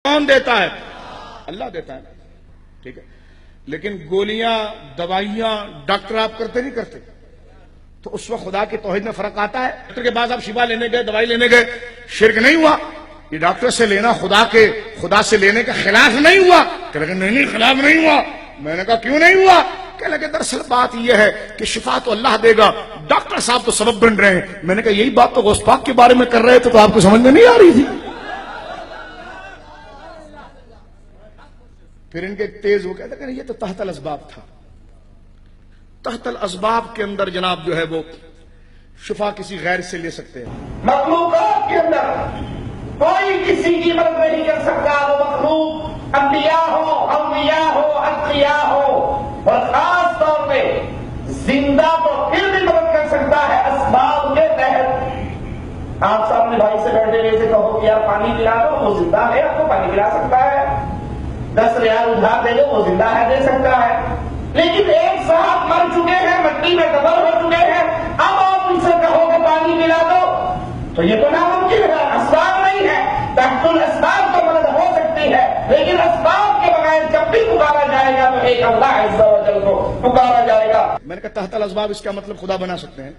कौन देता है? अल्लाह देता है। ठीक है, लेकिन गोलियां, दवाइयां डॉक्टर आप करते नहीं करते, तो उस वक्त खुदा की तौहीद में फर्क आता है। डॉक्टर के पास आप शिफा लेने गए, दवाई लेने गए, शिरक नहीं हुआ? ये डॉक्टर से लेना खुदा से लेने के खिलाफ नहीं हुआ? कह लगे नहीं खिलाफ नहीं हुआ। मैंने कहा क्यों नहीं हुआ? कह लगे दरअसल बात यह है कि शिफा तो अल्लाह देगा, डॉक्टर साहब तो सबब बन रहे हैं। मैंने कहा यही बात तो गौस पाक के बारे में कर रहे थे, तो आपको समझ में नहीं आ रही थी? फिर इनके तेज हो कहते हैं ये तो तहतल असबाब था। तहतल असबाब के अंदर जनाब जो है वो शिफा किसी गैर से ले सकते हैं। मखलूकात के अंदर कोई किसी की मदद नहीं कर सकता, वो मखलूक अंबिया हो, अम्बिया हो, अत्किया हो, और खास तौर पे जिंदा तो फिर भी मदद कर सकता है असबाब के तहत। आप सामने भाई से बैठे रहे थे, कहो कि यार पानी पिला दो, वो जिंदा है, आपको पानी पिला सकता है। 10 रियाल उधार दे दो, वो जिंदा है, दे सकता है। लेकिन एक साहब मर चुके हैं, मिट्टी में दबल हो चुके हैं, अब आप उनसे कहो कि पानी पिला दो, तो ये तो नामुमकिन है, असबाब नहीं है। तहतुल असबाब तो मदद हो सकती है, लेकिन असबाब के बगैर जब भी पुकारा जाएगा तो एक अल्लाह अज़्ज़ व जल को पुकारा जाएगा। मैंने कहा तहतल असबाब इसका मतलब खुदा बना सकते हैं?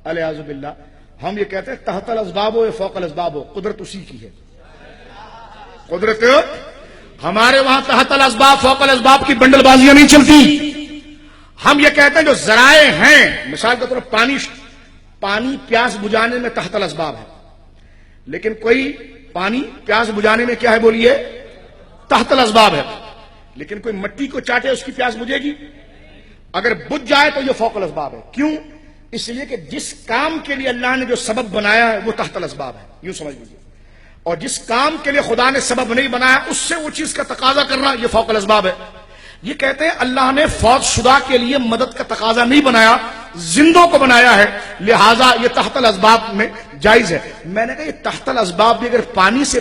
अलियाज़ु बिल्लाह। हम ये कहते हैं तहतल असबाब हो या फौकल असबाब हो, कुदरत उसी की है। कुदरत हमारे वहां तहतल असबाब फौकल असबाब की बंडलबाजियां नहीं चलती। हम ये कहते हैं जो जराए हैं, मिसाल के तौर पर पानी प्यास बुझाने में तहतल असबाब है, लेकिन कोई पानी प्यास बुझाने में क्या है बोलिए? तहतल असबाब है। लेकिन कोई मिट्टी को चाटे उसकी प्यास बुझेगी? अगर बुझ जाए तो यह फौकल असबाब है। क्यों? इसलिए कि जिस काम के लिए अल्लाह ने जो सबब बनाया है वो तहतल असबाब है, यूं समझ लीजिए। और जिस काम के लिए खुदा ने सबब नहीं बनाया उससे वो चीज का तकाजा करना यह फौकल असबाब है। ये कहते हैं अल्लाह ने फौत शुदा के लिए मदद का तकाजा नहीं बनाया, जिंदों को बनाया है, लिहाजा ये तहतल असबाब में जायज है। मैंने कहा ये तहतल असबाब भी अगर पानी से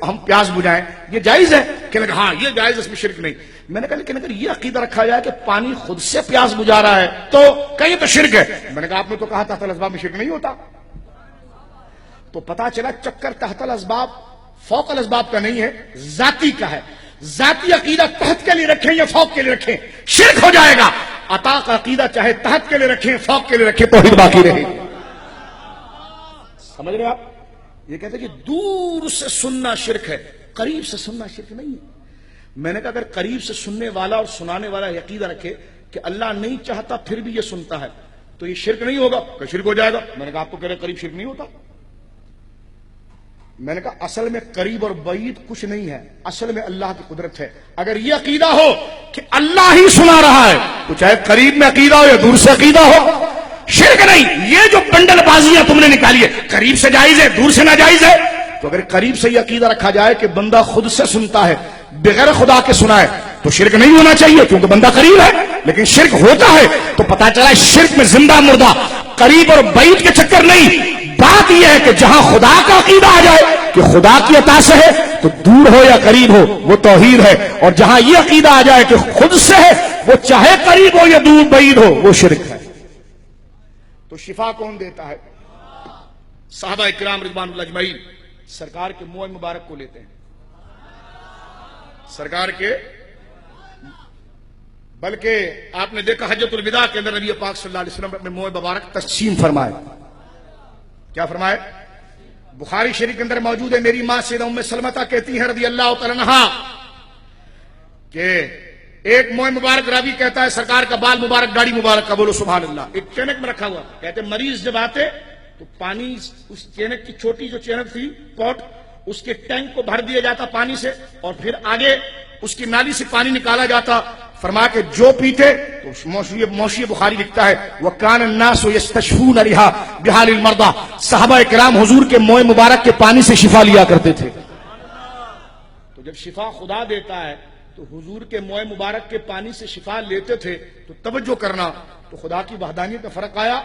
हम प्यास बुझाएं ये जायज है? कहने लगा हाँ ये जायज, इसमें शिरक नहीं। मैंने कहा लेकिन अगर ये अकीदा रखा जाए कि पानी खुद से प्यास बुझा रहा है तो कहीं तो शिरक है। मैंने कहा आपने तो कहा तहतल असबाब में शिरक नहीं होता। तो पता चला चक्कर तहतल असबाब फौकल असबाब का नहीं है, जाती का है। जाती अकीदा तहत के लिए रखें या फौक के लिए रखें, शिरक हो जाएगा। अता का अकीदा चाहे तहत के लिए रखें, फौक के लिए रखें, तो ही बाकी रहेगी। समझ रहे आप? ये कहते हैं कि दूर से सुनना शिरक है, करीब से सुनना शिरक नहीं है। मैंने कहा अगर करीब से सुनने वाला और सुनाने वाला अकीदा रखे कि अल्लाह नहीं चाहता फिर भी ये सुनता है, तो ये शिरक नहीं होगा? क्या शिरक हो जाएगा? मैंने कहा आपको कह रहे करीब शिरक नहीं होता। मैंने कहा असल में करीब और बईद कुछ नहीं है, असल में अल्लाह की कुदरत है। अगर यह अकीदा हो कि अल्लाह ही सुना रहा है तो चाहे करीब में अकीदा हो या दूर से अकीदा हो, शिरक नहीं। ये जो बंडलबाजियां तुमने निकाली है, करीब से जायज है, दूर से नाजायज है। तो अगर करीब से यह अकीदा रखा जाए कि बंदा खुद से सुनता है, बगैर खुदा के सुना है, तो शिरक नहीं होना चाहिए क्योंकि बंदा करीब है। लेकिन शिरक होता है तो पता चला शिरक में जिंदा मुर्दा, करीब और बईद के चक्कर नहीं। बात यह है कि जहां खुदा का अकीदा आ जाए कि खुदा की अता से है, तो दूर हो या करीब हो वो तौहीद है। और जहां यह अकीदा आ जाए कि खुद से है, वो चाहे करीब हो या दूर बईद हो, वो शिरक है। तो शिफा कौन देता है? साहबा इकराम रिज़वानुल्लाह अजमईन सरकार के मुंह मुबारक को लेते हैं, सरकार के। बल्कि आपने देखा हज्जतुल विदा के अंदर नबी पाक सल्लल्लाहु अलैहि वसल्लम अपने मुंह मुबारक तस्सीम फरमाए। क्या फरमाए? बुखारी शरीफ के अंदर मौजूद है, मेरी मां सैयदा उम्मे सलमता कहती है रज़ी अल्लाह तआला अन्हा कि एक मुंह मुबारक रावी कहता है सरकार का बाल मुबारक, दाढ़ी मुबारक का, बोलो सुभान अल्लाह, एक चैनक में रखा हुआ। कहते मरीज जब आते तो पानी उस चैनक की छोटी जो चैनक थी पॉट, उसके टैंक को भर दिया जाता पानी से और फिर आगे उसकी नाली से पानी निकाला जाता। फरमा के जो पीते तो मौशी बुखारी लिखता है वह कान अन्नास यस्तशफून रिहा बिहालिल मर्दा, सहाबा इकराम हुजूर के मुंह मुबारक के पानी से शिफा लिया करते थे। तो जब शिफा खुदा देता है तो हुजूर के मुंह मुबारक के पानी से शिफा लेते थे। तो तवज्जो करना, तो खुदा की वहदानियत में फर्क आया।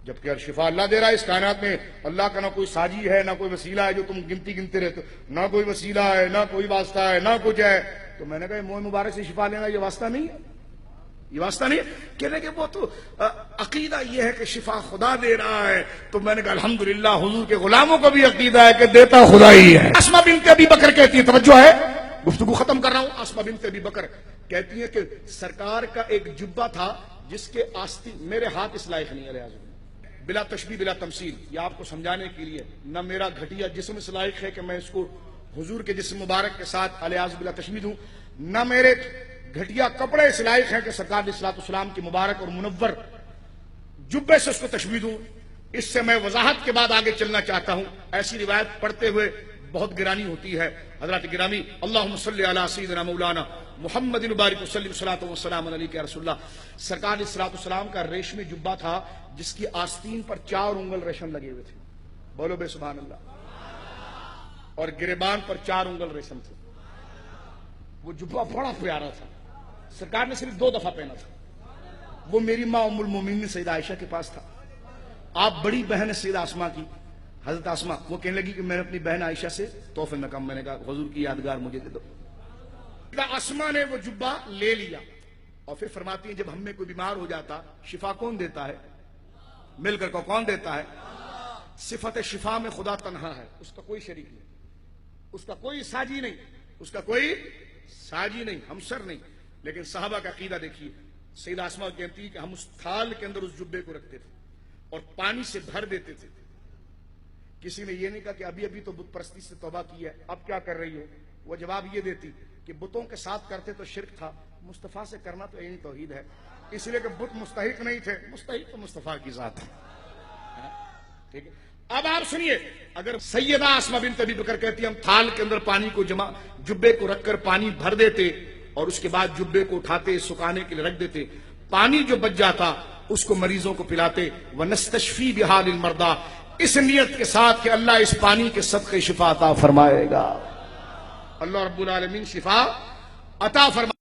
जबकि यार शिफा अल्लाह दे रहा है, इस कायनात में अल्लाह का ना कोई साजी है ना कोई वसीला है जो तुम गिनते रहते हो, ना कोई वसीला है ना कोई वास्ता है ना कुछ है। तो मैंने कहा मुंह मुबारक से शिफा लेना ये वास्ता नहीं है, ये वास्ता नहीं है। कहने के वो तो अकीदा ये है कि शिफा खुदा दे रहा है। तो मैंने कहा अल्हम्दुलिल्लाह हुजूर के गुलामों को भी अकीदा है कि देता खुदा ही है। अस्मा बिन्त अबी बकर कहती है, तवज्जो है, गुफ्तगू खत्म कर रहा हूं। अस्मा बिन्त अबी बकर कहती है कि सरकार का एक जुब्बा था जिसके आस्तीन, मेरे हाथ इस लायक नहीं है, बिला तशबीह बिला तमसील, ये आपको समझाने के लिए, न मेरा घटिया जिस्म इस लायक है कि मैं इसको हुजूर के जिस्म मुबारक के साथ अलियाज़ बिला तशबीह दूं, न मेरे घटिया कपड़े इस लायक है कि सरकार अलैहिस्सलाम की मुबारक और मुनव्वर जुब्बे से उसको तशबीह दूं। इससे मैं वजाहत के बाद आगे चलना चाहता हूं। ऐसी रिवायत पढ़ते हुए बहुत गिरानी होती है। हजरत गिरामी अल्लाहुम्मा सल्ली अला सय्यिदिना मौलाना मुहम्मदिन बारिक वसल्लिम सलातो व सलाम अलैका या रसूलल्लाह। सरकार अलैहिस्सलाम का रेशमी जुब्बा था जिसकी आस्तीन पर 4 उंगल रेशम लगे हुए थे। बोलो बे सुभान अल्लाह। और गिरेबान पर 4 उंगल रेशम थे। वो जुब्बा बड़ा प्यारा था। सरकार ने सिर्फ 2 दफा पहना था। वो मेरी मां उम्मुल मोमिनीन सैयदा आयशा के पास था। आप बड़ी बहन है सैयदा आसमा की, हजरत आसमा, वो कहने लगी कि मैंने अपनी बहन आयशा से तोहफे में कम, मैंने कहा हुजूर की यादगार मुझे दे दो। आसमा ने वो जुब्बा ले लिया और फिर फरमाती है जब हम में कोई बीमार हो जाता, शिफा कौन देता है? मिलकर को कौन देता है? सिफत शिफा में खुदा तन्हा है, उसका कोई शरीक नहीं, उसका कोई साजी नहीं, उसका कोई साजी नहीं, हमसर नहीं। लेकिन साहबा का अकीदा देखिए, सैयदा आसमा कहती है कि हम उस थाल के अंदर उस जुब्बे को रखते थे और पानी से भर देते थे। किसी ने यह नहीं कहा कि अभी अभी तो बुत परस्ती से तौबा की है, अब क्या कर रही हो? वो जवाब ये देती कि बुतों के साथ करते तो शिर्क था, मुस्तफा से करना तो यही तौहीद है, इसलिए कि बुत मुस्तहिक नहीं थे, मुस्तहिक तो मुस्तफा की जात है। ठीक है, अब आप सुनिए, अगर सैयदा आसमा बिन्त अबी बकर कहती हम थाल के अंदर पानी को जमा, जुब्बे को रखकर पानी भर देते और उसके बाद जुब्बे को उठाते सुखाने के लिए रख देते, पानी जो बच जाता उसको मरीजों को पिलाते। व नस्तशफी बिहालिल मर्दा, इस नियत के साथ कि अल्लाह इस पानी के सदक़े शिफा अता फरमाएगा। अल्लाह रब्बुल आलमीन शिफा अता फरमा।